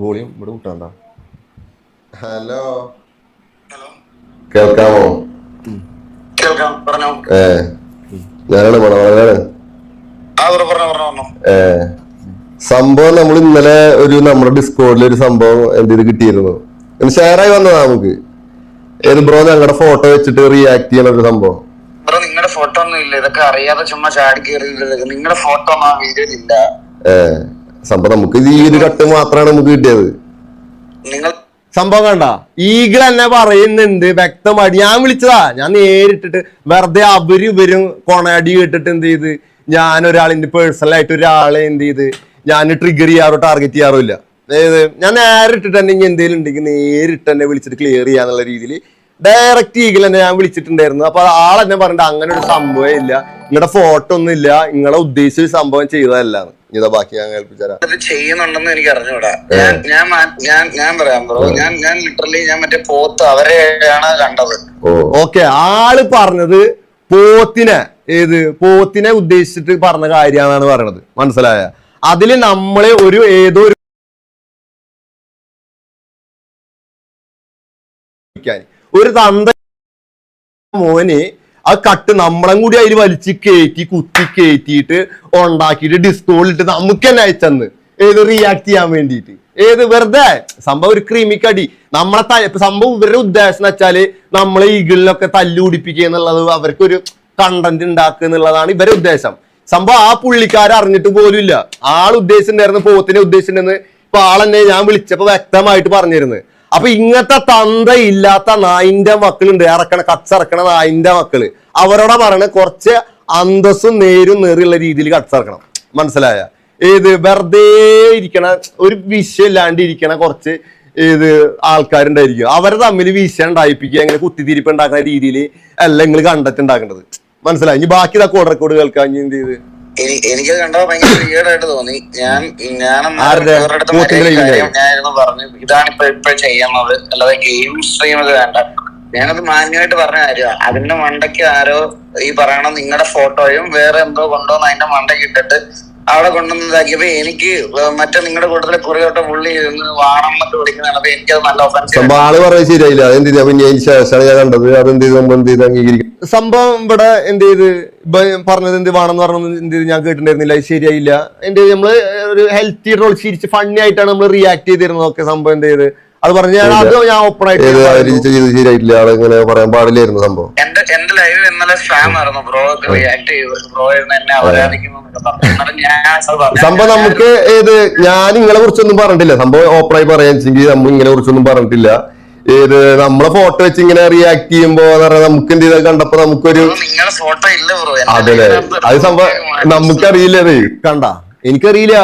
Volume ഇവിടെ കൂട്ടാണ്ട. Hello, കേൾക്കാമോ? ഞാനാണ് മണവാളനാണ്. സംഭവം നമ്മൾ ഇന്നലെ നമ്മുടെ ഡിസ്കോഡിൽ ഒരു സംഭവം എന്ത് കിട്ടിയിരുന്നു, ഷെയറായി വന്നതാ നമുക്ക്. ഏത് ബ്രോ ഞങ്ങളുടെ ഫോട്ടോ വെച്ചിട്ട് റിയാക്ട് ചെയ്യണ ഒരു സംഭവം. ബ്രോ നിങ്ങളുടെ ഫോട്ടോ ഒന്നും ഇല്ല, ഇതൊക്കെ അറിയാതെ ചുമ്മാ ചാടി കയറി. നിങ്ങളുടെ ഫോട്ടോ ഒന്നും ആ വീഡിയോയിലില്ല. സംഭവം നമുക്ക് ഈ ഒരു കട്ട് മാത്രമാണ് നമുക്ക് കിട്ടിയത്. നിങ്ങൾ സംഭവം കണ്ട ഈഗിൾ എന്നെ പറയുന്നുണ്ട് വ്യക്തമായിട്ട്. ഞാൻ വിളിച്ചതാ, ഞാൻ നേരിട്ടിട്ട് വെറുതെ ഇവരും കൊണാടി കേട്ടിട്ട് എന്ത് ചെയ്ത് ഞാൻ ഒരാളിന്റെ പേഴ്സണലായിട്ട് ഒരാളെ എന്ത് ചെയ്ത് ഞാൻ ട്രിഗർ ചെയ്യാറോ ടാർഗറ്റ് ചെയ്യാറോ ഇല്ല. അതായത് ഞാൻ നേരിട്ടിട്ട് തന്നെ ഇനി എന്തെങ്കിലും ഉണ്ടെങ്കിൽ നേരിട്ട് തന്നെ വിളിച്ചിട്ട് ക്ലിയർ ചെയ്യാന്നുള്ള രീതിയിൽ ഡയറക്റ്റ് ഈഗിൾ തന്നെ ഞാൻ വിളിച്ചിട്ടുണ്ടായിരുന്നു. അപ്പൊ ആളെന്നെ പറഞ്ഞിട്ട് അങ്ങനെ ഒരു സംഭവം ഇല്ല, നിങ്ങളുടെ ഫോട്ടോ ഒന്നും ഇല്ല, നിങ്ങളെ ഉദ്ദേശിച്ച സംഭവം ചെയ്തതല്ലാന്ന്. ഇതാ ബാക്കി ഞാൻ കേൾപ്പിച്ചാ ചെയ്യുന്നുണ്ടെന്ന് എനിക്ക് അറിഞ്ഞൂടാ. ഞാൻ പറയാം ബ്രോ, ഞാൻ ലിറ്ററലി ഞാൻ മറ്റേ പോത്ത് അവരെയാണ് കണ്ടത്. ഓക്കെ, ആള് പറഞ്ഞത് പോത്തിനെ ഉദ്ദേശിച്ചിട്ട് പറഞ്ഞ കാര്യമാണ് പറയണത്, മനസ്സിലായ? അതില് നമ്മള് ഏതോ ഒരു തന്ത മോന് ആ കട്ട് നമ്മളെ കൂടി അതിൽ വലിച്ച് കുത്തി കയറ്റിയിട്ട് ഉണ്ടാക്കിയിട്ട് ഡിസ്കോളിട്ട് നമുക്ക് തന്നെ അയച്ചെന്ന് റിയാക്ട് ചെയ്യാൻ വേണ്ടിയിട്ട്. വെറുതെ സംഭവം ഒരു ക്രീമിക്കടി നമ്മളെ സംഭവം. ഇവരുടെ ഉദ്ദേശം എന്ന് വെച്ചാല് നമ്മളെ ഈഗിളിലൊക്കെ തല്ലുപിടിപ്പിക്കുക എന്നുള്ളത്, അവർക്കൊരു കണ്ടന്റ് ഉണ്ടാക്കുക എന്നുള്ളതാണ് ഇവരുടെ ഉദ്ദേശം. സംഭവം ആ പുള്ളിക്കാരെ അറിഞ്ഞിട്ട് പോലും ഇല്ല. ആൾ ഉദ്ദേശിച്ചിട്ടുണ്ടായിരുന്നു പോത്തിനെ ഉദ്ദേശിച്ചിട്ടുണ്ടെന്ന് ഇപ്പൊ ആളെന്നെ ഞാൻ വിളിച്ചപ്പോ വ്യക്തമായിട്ട് പറഞ്ഞിരുന്നു. അപ്പൊ ഇങ്ങനത്തെ തന്ത ഇല്ലാത്ത നായിന്റെ മക്കളുണ്ട്, കച്ചറക്കണ നായിന്റെ മക്കള്. അവരോടെ പറയണ കുറച്ച് അന്തസ്സും നേരും നേറിയുള്ള രീതിയിൽ കച്ചറക്കണം, മനസ്സിലായ? വെറുതെ ഇരിക്കണ ഒരു വിഷയം ഇല്ലാണ്ട് ഇരിക്കണ കുറച്ച് ആൾക്കാരുണ്ടായിരിക്കും. അവരെ തമ്മിൽ വിഷയം ഉണ്ടായിപ്പിക്കുക, അങ്ങനെ കുത്തിത്തിരിപ്പ് ഉണ്ടാക്കുന്ന രീതിയിൽ അല്ല നിങ്ങൾ കണ്ടന്റ് ഉണ്ടാക്കേണ്ടത്, മനസ്സിലായി? ഇനി ബാക്കി ഇതാ കോഡ് റെക്കോർഡ് കേൾക്കാൻ ഇനി എന്ത് ചെയ്ത് എനിക്ക് കണ്ടത് ഭയങ്കര വിയേർഡായിട്ട് തോന്നി. ഞാനായിരുന്നു പറഞ്ഞു ഇതാണിപ്പോ ചെയ്യുന്നത്, അല്ലാതെ ഗെയിം സ്ട്രീം ഒക്കെ വേണ്ട. ഞാനത് മാന്യമായിട്ട് പറഞ്ഞ കാര്യമാണ്. അതിന്റെ മണ്ടയ്ക്ക് ആരോ ഈ പറയണം നിങ്ങളുടെ ഫോട്ടോയും വേറെ എന്തോ കൊണ്ടുവന്ന് അതിന്റെ മണ്ടയ്ക്ക് ഇട്ടിട്ട് അവിടെ കൊണ്ടുവന്നതാക്കിയപ്പോ എനിക്ക് മറ്റേ നിങ്ങളുടെ കൂട്ടത്തിലെ കുറിയോട്ട പുള്ളി വാണമെന്നൊക്കെ വിളിക്കുന്നതാണ്. അപ്പൊ എനിക്കത് നല്ല ഒഫൻസ്. ആള് പറഞ്ഞത് ശരിയായില്ല. സംഭവം ഇവിടെ എന്ത് ചെയ്ത് പറഞ്ഞത് എന്ത് വേണമെന്ന് പറഞ്ഞത് എന്ത് ചെയ്ത് ഞാൻ കേട്ടിട്ടുണ്ടായിരുന്നില്ല. ശരിയായില്ല. എന്ത് ചെയ്ത് നമ്മള് ഒരു ഹെൽത്തി റോൾ ചിരിച്ച് ഫണ്ണി ആയിട്ടാണ് നമ്മൾ റിയാക്ട് ചെയ്തിരുന്നത്. ഒക്കെ സംഭവം എന്ത് ചെയ്ത് അത് പറഞ്ഞ അത് ഞാൻ ഓപ്പൺ ആയിട്ട് ശരിയായിട്ടില്ല, ആളെങ്ങനെ പറയാൻ പാടില്ലായിരുന്നു. സംഭവം എന്റെ ലൈവ് ഇന്നലെ സ്പാം ആയിരുന്നു. ബ്രോ റിയാക്ട് ചെയ്തു, ബ്രോ എന്നെ അവരാധിക്കുന്നു. സംഭവം നമുക്ക് ഞാൻ നിങ്ങളെ കുറിച്ചൊന്നും പറഞ്ഞിട്ടില്ല. സംഭവം ഓപ്പണായി പറയാൻ വെച്ചെങ്കിൽ നമ്മൾ ഇങ്ങനെ കുറിച്ചൊന്നും പറഞ്ഞിട്ടില്ല. നമ്മളെ ഫോട്ടോ വെച്ച് ഇങ്ങനെ റിയാക്ട് ചെയ്യുമ്പോ നമുക്ക് എന്ത് ചെയ്താൽ കണ്ടപ്പോ നമുക്കൊരു അതെ അത് സംഭവം നമുക്കറിയില്ലത് കണ്ട എനിക്കറിയില്ല.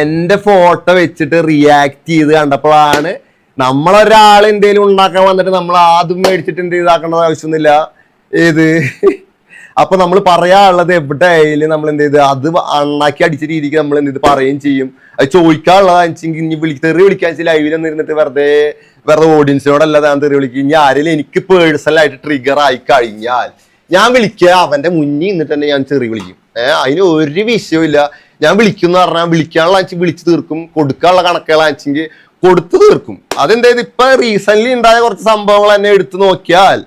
എന്റെ ഫോട്ടോ വെച്ചിട്ട് റിയാക്ട് ചെയ്ത് കണ്ടപ്പോഴാണ് നമ്മളൊരാൾ എന്തേലും ഉണ്ടാക്കാൻ വന്നിട്ട് നമ്മൾ ആദ്യം മേടിച്ചിട്ട് എന്ത് ചെയ്താക്കേണ്ട ആവശ്യമൊന്നുമില്ല. അപ്പൊ നമ്മൾ പറയാനുള്ളത് എവിടെ ആയാലും നമ്മൾ എന്ത് ചെയ്ത് അത് അണ്ണാക്കി അടിച്ച രീതിക്ക് നമ്മൾ എന്ത് ചെയ്ത് പറയുകയും ചെയ്യും. അത് ചോദിക്കാനുള്ളതാണെച്ചെങ്കിൽ ഇനി തെറി വിളിക്കാൻ വെച്ചാൽ ലൈവിലൊന്നും ഇരുന്നിട്ട് വെറുതെ ഓഡിയൻസിനോടല്ലാതെ ഞാൻ തെറി വിളിക്കും. ഇനി ആരെങ്കിലും എനിക്ക് പേഴ്സണലായിട്ട് ട്രിഗർ ആയി കഴിഞ്ഞാൽ ഞാൻ വിളിക്കുക, അവന്റെ മുന്നിൽ നിന്നിട്ട് തന്നെ ഞാൻ ചെറിയ വിളിക്കും. അതിന് ഒരു വിഷയമില്ല. ഞാൻ വിളിക്കുന്ന പറഞ്ഞാൽ വിളിക്കാനുള്ള വിളിച്ചു തീർക്കും, കൊടുക്കാനുള്ള കണക്കുകളാണെങ്കിൽ കൊടുത്തു തീർക്കും. അതെന്തായത് ഇപ്പൊ റീസെന്റ് ഉണ്ടായ കുറച്ച് സംഭവങ്ങൾ തന്നെ എടുത്തു നോക്കിയാൽ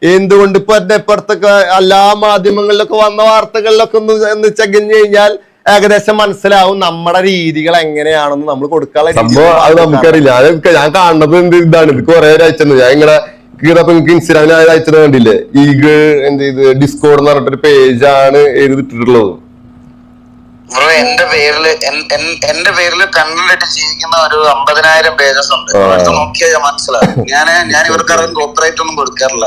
എന്തുകൊണ്ട് ഇപ്പൊ എന്റെ ഇപ്പുറത്തൊക്കെ എല്ലാ മാധ്യമങ്ങളിലൊക്കെ വന്ന വാർത്തകളിലൊക്കെ ഒന്ന് ചകഞ്ഞു കഴിഞ്ഞാൽ ഏകദേശം മനസ്സിലാവും നമ്മുടെ രീതികൾ എങ്ങനെയാണെന്ന്. നമ്മൾ കൊടുക്കാനുള്ള സംഭവം അത് നമുക്കറിയില്ല. ഞാൻ കാണുന്നത് ഇതാണ്. ഇത് കുറെ അയച്ചത് ഞാൻ ഇങ്ങനെ നിങ്ങൾക്ക് ഇൻസ്റ്റാഗ്രാമിൽ അയച്ചത് കണ്ടില്ലേ? എന്ത് ചെയ്ത് ഡിസ്കോഡ് എന്ന് പറഞ്ഞിട്ടൊരു പേജാണ് എഴുതിട്ടുള്ളത്. ബ്രോ എന്റെ പേരില് കണ്ടിട്ട് ജീവിക്കുന്ന ഒരു 50,000 പേജസ് ഉണ്ട്. നോക്കിയാൽ മനസ്സിലാവും. ഞാൻ ഇവർക്കാർക്കും കോപ്പറേറ്റ് ഒന്നും കൊടുക്കാറില്ല.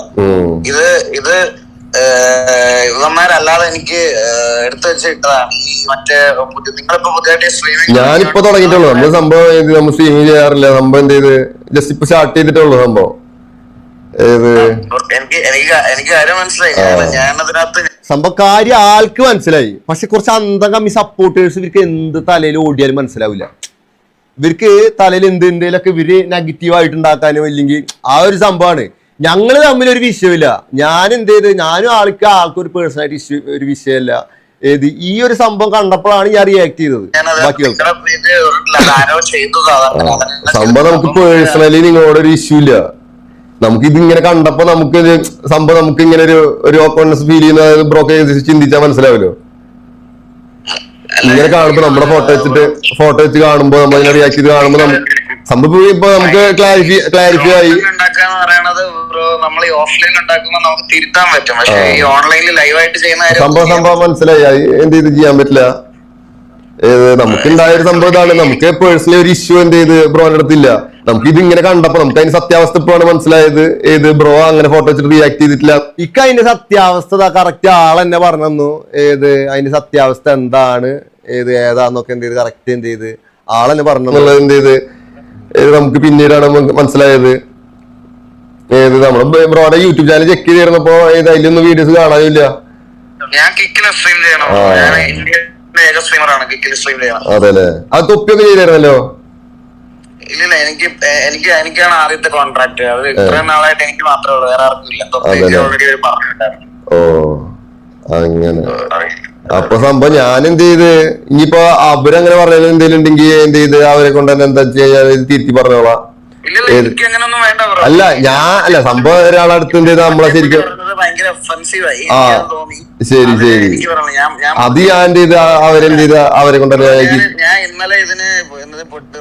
ഇത് ഇവന്മാരല്ലാതെ എനിക്ക് എടുത്തു വെച്ചിട്ടതാണ്. ഈ മറ്റേ നിങ്ങളിപ്പോ പുതിയതായിട്ട് സ്ട്രീമിംഗ് ഞാനിപ്പോ തുടങ്ങിയിട്ടുള്ളൂ. നമ്മള് സംഭവം നമ്മൾ സ്ട്രീമിംഗ് ചെയ്യാറില്ല. സംഭവം എന്ത് ചെയ്ത് ജസ്റ്റ് ഇപ്പൊ സ്റ്റാർട്ട് ചെയ്തിട്ടുള്ളൂ സംഭവം. എനിക്ക് കാര്യം മനസ്സിലായി. ഞാനതിനകത്ത് സംഭവം കാര്യം ആൾക്ക് മനസ്സിലായി. പക്ഷെ കുറച്ച് അന്തകമ്മി സപ്പോർട്ടേഴ്സ് ഇവർക്ക് എന്ത് തലയിൽ ഓടിയാലും മനസ്സിലാവില്ല. ഇവർക്ക് തലയിൽ എന്തേലൊക്കെ ഇവര് നെഗറ്റീവ് ആയിട്ട് ഉണ്ടാക്കാനോ ഇല്ലെങ്കിൽ ആ ഒരു സംഭവമാണ്. ഞങ്ങള് തമ്മിൽ ഒരു വിഷയമില്ല. ഞാൻ എന്ത് ചെയ്ത് ഞാനും ആൾക്കൊരു പേഴ്സണായിട്ട് ഒരു വിഷയമല്ല. ഏത് ഈ ഒരു സംഭവം കണ്ടപ്പോഴാണ് ഞാൻ റിയാക്ട് ചെയ്തത്. ബാക്കികൾക്ക് സംഭവം നമുക്ക് പേഴ്സണലി നിങ്ങളോട് ഒരു ഇഷ്യൂ ഇല്ല. നമുക്ക് ഇതിങ്ങനെ കണ്ടപ്പോ നമുക്ക് സംഭവം നമുക്ക് ഇങ്ങനെ ഒരു ഓപ്പൺനെസ് ഫീൽ ചെയ്യുന്ന, അതായത് ബ്രോക്ക് ചിന്തിച്ചാൽ മനസ്സിലാവല്ലോ. ഇങ്ങനെ കാണുമ്പോ നമ്മുടെ ഫോട്ടോ വെച്ച് കാണുമ്പോ നമ്മൾ ഇങ്ങനെ റിയാക്ട് ചെയ്ത് കാണുമ്പോ സംഭവം ഇപ്പൊ നമുക്ക് ക്ലാരിഫൈ ആയി. നമ്മൾ ഈ ഓഫ്ലൈൻ ഉണ്ടാക്കുമ്പോ നമുക്ക് തിരുത്താൻ പറ്റും, പക്ഷേ ഈ ഓൺലൈനിൽ ലൈവായിട്ട് ചെയ്യുന്ന സംഭവം മനസ്സിലായി. എന്ത് ചെയ്ത് ചെയ്യാൻ പറ്റില്ല. നമുക്ക് ഉണ്ടായ ഒരു സംഭവം ഇതാണ്. നമുക്ക് പേഴ്സണലി ഒരു ഇഷ്യൂ എന്ത് ചെയ്ത് ബ്രോന്റെ അടുത്തില്ല. നമുക്ക് ഇത് ഇങ്ങനെ കണ്ടപ്പോ നമുക്ക് അതിന്റെ സത്യാവസ്ഥ ഇപ്പോഴാണ് മനസ്സിലായത്. ബ്രോ അങ്ങനെ ഫോട്ടോ വെച്ചിട്ട് റിയാക്ട് ചെയ്തിട്ടില്ല. അതിന്റെ സത്യാവസ്ഥ കറക്റ്റ് ആളെന്നെ പറഞ്ഞു തന്നു. അതിന്റെ സത്യാവസ്ഥ എന്താണ്, ഏതാന്നൊക്കെ എന്ത് ചെയ്ത് കറക്റ്റ് എന്ത് ചെയ്ത് ആളെന്നെ പറഞ്ഞു. എന്ത് ചെയ്ത് നമുക്ക് പിന്നീടാണ് മനസ്സിലായത്. നമ്മുടെ ബ്രോയുടെ യൂട്യൂബ് ചാനൽ ചെക്ക് ചെയ്തിരുന്നപ്പോ അതിലൊന്നും വീഡിയോസ് കാണാനില്ല. അതെല്ലേ, അത് തൊപ്പിയൊക്കെ ചെയ്തായിരുന്നല്ലോ. ഇല്ല, എനിക്കാണ് ആദ്യത്തെ കോൺട്രാക്ട്. അത് ഇത്രയും നാളായിട്ട് എനിക്ക് മാത്രമേ ഉള്ളൂ, വേറെ ആർക്കും ഇല്ല. ഓ അങ്ങനെ. അപ്പൊ സംഭവം ഞാൻ എന്ത് ചെയ്ത്, ഇനിയിപ്പോ അവരങ്ങനെ പറഞ്ഞാൽ എന്തെങ്കിലും ഉണ്ടെങ്കിൽ എന്ത് ചെയ്ത് അവരെ കൊണ്ട് തന്നെ എന്താ ചെയ്യാ തിരുത്തി പറഞ്ഞോളാം. അല്ല സംഭവം ഒരാളടുത്ത് എന്ത് ചെയ്താ നമ്മളെ ശരിക്കും ശരി അത് ഞാൻ എന്ത് ചെയ്ത അവരെന്ത് ചെയ്ത അവരെ കൊണ്ടല്ലേ. ഞാൻ ഇന്നലെ ഇതിന്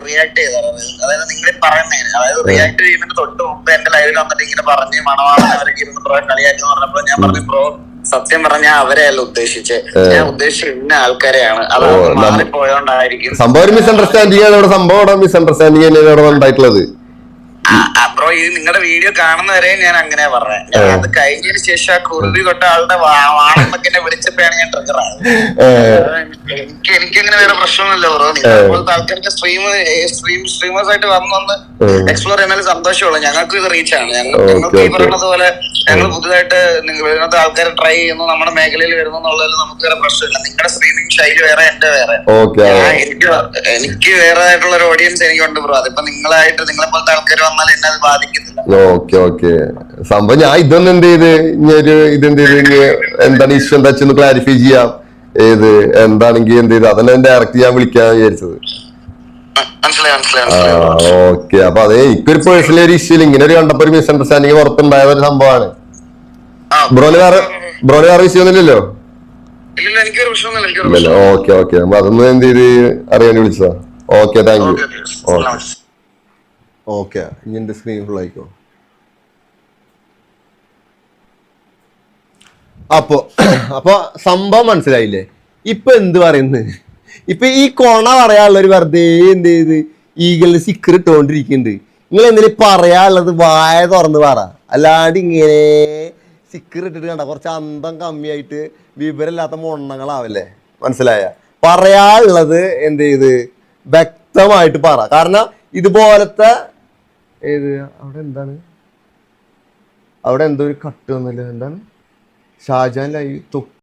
റിയാക്ട് ചെയ്തത്, അതായത് നിങ്ങൾ പറയുന്നതിന്, അതായത് റിയാക്ട് ചെയ്യുന്നതിന് തൊട്ട് മുമ്പ് എന്റെ ലൈവിൽ വന്നിട്ട് ഇങ്ങനെ പറഞ്ഞ് മണവാളൻ അവരൊക്കെ ഇരുന്ന് ബ്രോ കളിയാക്കി പറഞ്ഞപ്പോ ഞാൻ പറഞ്ഞു, ബ്രോ സത്യം പറഞ്ഞാൽ അവരെയല്ല ഉദ്ദേശിച്ചത്, ഞാൻ ഉദ്ദേശിച്ച ഇന്ന ആൾക്കാരെയാണ്. അതാണ് മാറിപ്പോയോണ്ടായിരിക്കും. സംഭവം മിസ്അണ്ടർസ്റ്റാൻഡിംഗ് ആണ് ഇവിടെ. സംഭവം മിസ്അണ്ടർസ്റ്റാൻഡിംഗ് തന്നെയാണ് ഇവിടെ ഉണ്ടായിട്ടുള്ളത്. ബ്രോ ഈ നിങ്ങളുടെ വീഡിയോ കാണുന്നവരെ ഞാൻ അങ്ങനെ പറഞ്ഞത്. അത് കഴിഞ്ഞതിന് ശേഷം ആ കുറുതി തൊട്ട ആളുടെ വാണെന്നൊക്കെ എന്നെ വിളിച്ചപ്പോഴാണ് ഞാൻ ട്രിഗറായത്. എനിക്കങ്ങനെ വേറെ പ്രശ്നമൊന്നുമില്ല ബ്രോ. നിങ്ങളെപ്പോലത്തെ ആൾക്കാർക്ക് സ്ട്രീമേഴ്സ് ആയിട്ട് വന്ന് എക്സ്പ്ലോർ ചെയ്യുന്നതിൽ സന്തോഷമുള്ളൂ. ഞങ്ങൾക്ക് ഇത് റീച്ചാണ്. ഞങ്ങൾക്ക് ഈ പറയുന്നത് പോലെ ഞങ്ങൾ പുതുതായിട്ട് ഇങ്ങനത്തെ ആൾക്കാരെ ട്രൈ ചെയ്യുന്നു, നമ്മുടെ മേഖലയിൽ വരുന്നു എന്നുള്ളതിൽ നമുക്ക് വേറെ പ്രശ്നമില്ല. നിങ്ങളുടെ സ്ട്രീമിംഗ് ശൈലി വേറെ, എന്റെ വേറെ. എനിക്ക് വേറെ ആയിട്ടുള്ള ഒരു ഓഡിയൻസ് എനിക്കുണ്ട് ബ്രോ. അതിപ്പോ നിങ്ങളായിട്ട് നിങ്ങളെ പോലത്തെ ആൾക്കാർ വന്നാൽ എന്നെ അത് ബാധിക്കുന്നില്ല. ഓക്കെ സംഭവം ഞാൻ ഇതൊന്നും എന്ത് ചെയ്ത് ഇതെന്ത് ചെയ്ത് എന്താണ് ഇഷ്യൂ എന്താ വെച്ചൊന്ന് ക്ലാരിഫൈ ചെയ്യാം. എന്താണെങ്കിൽ എന്ത് ചെയ്ത് അതന്നെ ഡയറക്റ്റ് ഞാൻ വിളിക്കാൻ വിചാരിച്ചത്. ഓക്കെ. അപ്പൊ അതെ എനിക്കൊരു പേഴ്സണലി ഒരു ഇഷ്യൂ ഇങ്ങനെ ഒരു കണ്ടപ്പോ ഒരു മിസ്അണ്ടർസ്റ്റാൻഡിങ് പുറത്തുണ്ടായ ഒരു സംഭവമാണ്. ബ്രോന് വേറെ വിഷയം ഒന്നുമില്ലല്ലോ? ഓക്കെ അപ്പൊ അതൊന്നും എന്ത് ചെയ്ത് അറിയാൻ വിളിച്ചതാ. Okay, thank you. ഓക്കെ, ഇനി എന്റെ സ്ക്രീൻ ഫുൾ ആയിക്കോ. അപ്പൊ സംഭവം മനസ്സിലായില്ലേ? ഇപ്പൊ എന്ത് പറയുന്നത്? ഇപ്പൊ ഈ കൊണ പറയാനുള്ളൊരു വെറുതെ എന്ത് ചെയ്ത് ഈഗലിന് സിക്കർ ഇട്ടുകൊണ്ടിരിക്കുന്നുണ്ട്. നിങ്ങൾ എന്തെങ്കിലും പറയാനുള്ളത് വായ തുറന്ന് പറ, അല്ലാണ്ട് ഇങ്ങനെ സിക്കർ ഇട്ടിട്ട് കണ്ട കുറച്ച് അന്തം കമ്മിയായിട്ട് വിവരമില്ലാത്ത മൊണ്ണങ്ങളാവല്ലേ. മനസ്സിലായ? പറയാനുള്ളത് എന്ത് ചെയ്ത് വ്യക്തമായിട്ട് പറ. കാരണം ഇതുപോലത്തെ അവിടെ എന്തോ ഒരു കട്ട് വന്നല്ലോ. എന്താണ് ഷാജാൻ ലൈവ്